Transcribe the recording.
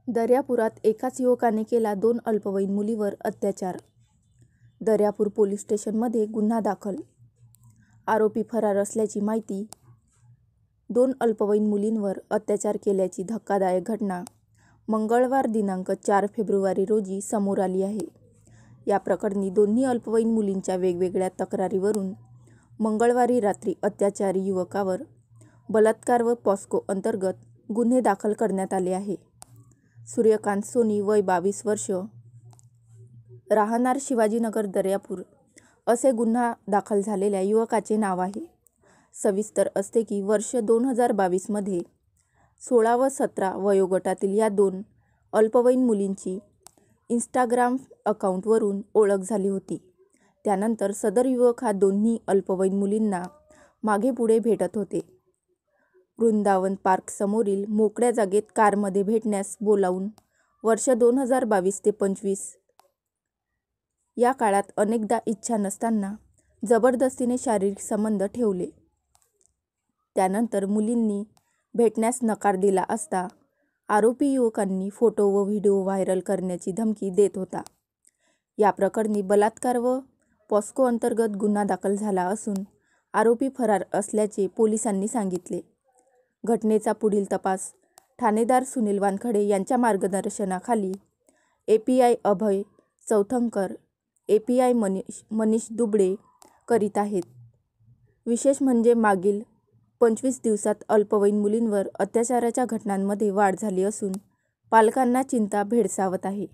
दर्यापुरात एकाच युवकाने केला 2 अल्पवयीन मुलीवर अत्याचार. दर्यापूर पोलीस स्टेशनमध्ये गुन्हा दाखल. आरोपी फरार असल्याची माहिती. 2 अल्पवयीन मुलींवर अत्याचार केल्याची धक्कादायक घटना मंगळवार दिनांक 4 फेब्रुवारी रोजी समोर आली आहे. या प्रकरणी दोन्ही अल्पवयीन मुलींच्या वेगवेगळ्या तक्रारीवरून मंगळवारी रात्री अत्याचारी युवकावर बलात्कार व पॉस्को अंतर्गत गुन्हे दाखल करण्यात आले आहे. सूर्यकांत सोनी वय 22 वर्ष, राहणार शिवाजीनगर दर्यापूर असे गुन्हा दाखल झालेल्या युवकाचे नाव आहे. सविस्तर असते की वर्ष 2022 मध्ये 16 व 17 वयोगटातील या 2 अल्पवयीन मुलींची इंस्टाग्राम अकाउंटवरून ओळख झाली होती. त्यानंतर सदर युवक हा दोन्ही अल्पवयीन मुलींना मागे पुढे भेटत होते. वृंदावन पार्क समोरील मोकळ्या जागेत कारमध्ये भेटण्यास बोलावून वर्ष 2022 ते 25 या काळात अनेकदा इच्छा नसताना जबरदस्तीने शारीरिक संबंध ठेवले. त्यानंतर मुलींनी भेटण्यास नकार दिला असता आरोपी युवकांनी फोटो व व्हिडिओ व्हायरल करण्याची धमकी देत होता. या प्रकरणी बलात्कार व पॉस्को अंतर्गत गुन्हा दाखल झाला असून आरोपी फरार असल्याचे पोलिसांनी सांगितले. घटनेचा पुढील तपास ठाणेदार सुनील वानखडे यांच्या मार्गदर्शनाखाली एपीआय अभय चौथमकर, एपीआय मनीष दुबडे करीत आहेत. विशेष म्हणजे मागील 25 दिवसात अल्पवयीन मुलींवर अत्याचाराच्या घटनांमध्ये वाढ झाली असून पालकांना चिंता भेडसावत आहे.